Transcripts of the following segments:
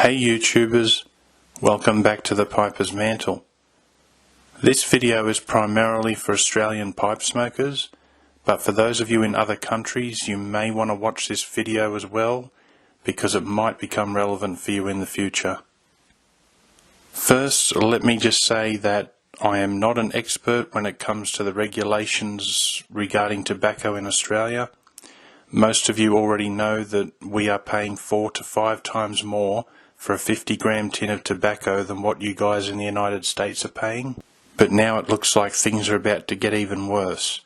Hey YouTubers, welcome back to the Piper's Mantle. This video is primarily for Australian pipe smokers, but for those of you in other countries you may want to watch this video as well because it might become relevant for you in the future. First, let me just say that I am not an expert when it comes to the regulations regarding tobacco in Australia. Most of you already know that we are paying 4 to 5 times more for a 50-gram tin of tobacco than what you guys in the United States are paying. But now it looks like things are about to get even worse.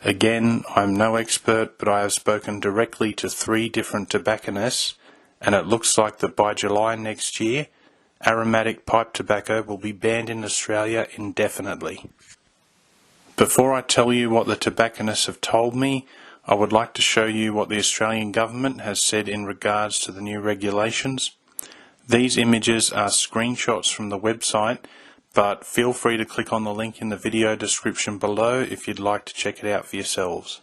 Again, I'm no expert, but I have spoken directly to 3 different tobacconists, and it looks like that by July next year, aromatic pipe tobacco will be banned in Australia indefinitely. Before I tell you what the tobacconists have told me, I would like to show you what the Australian government has said in regards to the new regulations. These images are screenshots from the website, but feel free to click on the link in the video description below if you'd like to check it out for yourselves.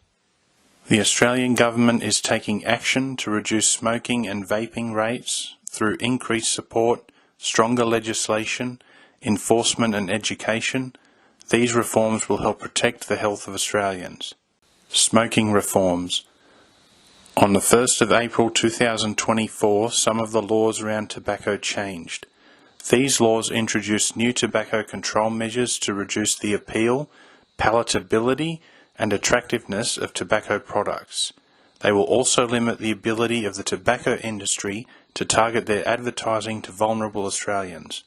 The Australian government is taking action to reduce smoking and vaping rates through increased support, stronger legislation, enforcement and education. These reforms will help protect the health of Australians. Smoking reforms. On the 1st of April 2024, some of the laws around tobacco changed. These laws introduced new tobacco control measures to reduce the appeal, palatability, and attractiveness of tobacco products. They will also limit the ability of the tobacco industry to target their advertising to vulnerable Australians.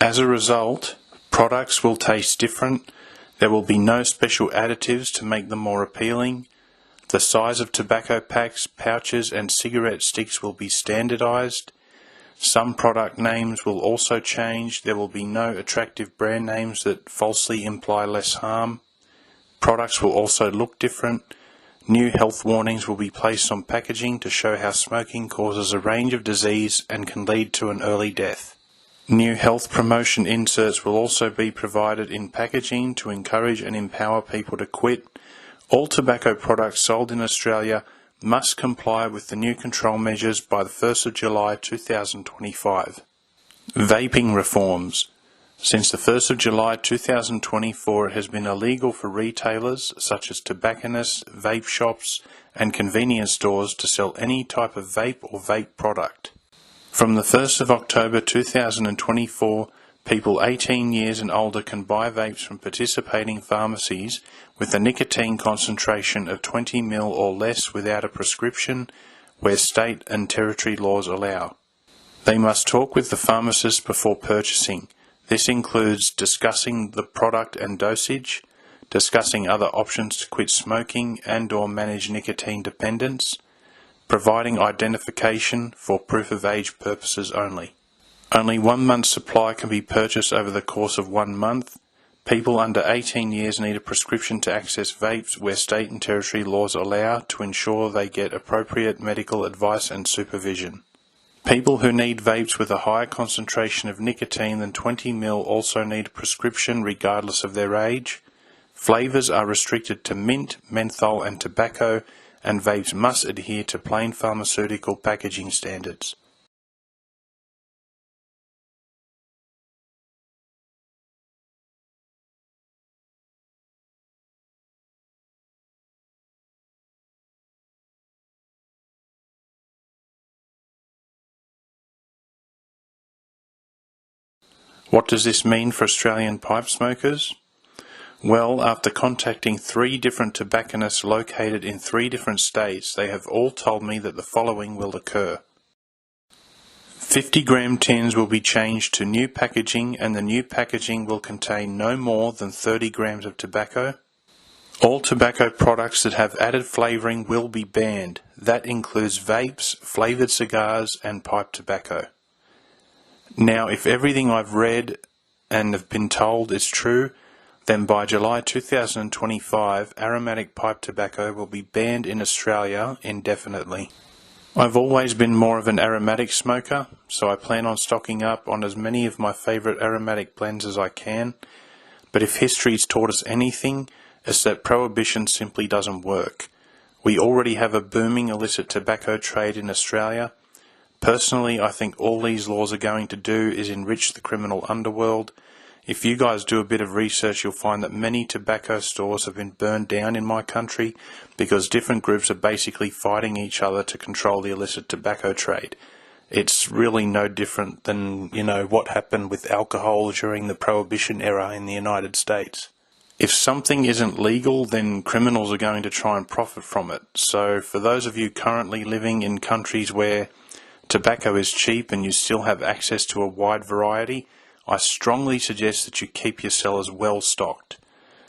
As a result, products will taste different. There will be no special additives to make them more appealing. The size of tobacco packs, pouches and cigarette sticks will be standardized. Some product names will also change. There will be no attractive brand names that falsely imply less harm. Products will also look different. New health warnings will be placed on packaging to show how smoking causes a range of disease and can lead to an early death. New health promotion inserts will also be provided in packaging to encourage and empower people to quit. All tobacco products sold in Australia must comply with the new control measures by the 1st of July 2025. Vaping reforms. Since the 1st of July 2024, it has been illegal for retailers such as tobacconists, vape shops and convenience stores to sell any type of vape or vape product. From the 1st of October 2024, people 18 years and older can buy vapes from participating pharmacies with a nicotine concentration of 20 ml or less without a prescription, where state and territory laws allow. They must talk with the pharmacist before purchasing. This includes discussing the product and dosage, discussing other options to quit smoking and/or manage nicotine dependence, providing identification for proof of age purposes only. Only 1 month's supply can be purchased over the course of 1 month. People under 18 years need a prescription to access vapes where state and territory laws allow to ensure they get appropriate medical advice and supervision. People who need vapes with a higher concentration of nicotine than 20 ml also need a prescription regardless of their age. Flavours are restricted to mint, menthol and tobacco, and vapes must adhere to plain pharmaceutical packaging standards. What does this mean for Australian pipe smokers? Well, after contacting 3 different tobacconists located in 3 different states, they have all told me that the following will occur. 50-gram tins will be changed to new packaging, and the new packaging will contain no more than 30 grams of tobacco. All tobacco products that have added flavouring will be banned. That includes vapes, flavoured cigars and pipe tobacco. Now, if everything I've read and have been told is true, then by July 2025, aromatic pipe tobacco will be banned in Australia indefinitely. I've always been more of an aromatic smoker, so I plan on stocking up on as many of my favourite aromatic blends as I can. But if history's taught us anything, it's that prohibition simply doesn't work. We already have a booming illicit tobacco trade in Australia. Personally, I think all these laws are going to do is enrich the criminal underworld. If you guys do a bit of research, you'll find that many tobacco stores have been burned down in my country because different groups are basically fighting each other to control the illicit tobacco trade. It's really no different than, what happened with alcohol during the Prohibition era in the United States. If something isn't legal, then criminals are going to try and profit from it. So for those of you currently living in countries where tobacco is cheap and you still have access to a wide variety, I strongly suggest that you keep your cellars well stocked.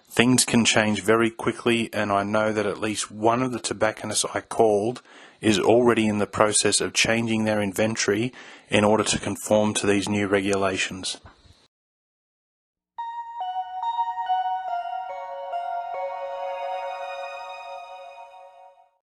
Things can change very quickly, and I know that at least one of the tobacconists I called is already in the process of changing their inventory in order to conform to these new regulations.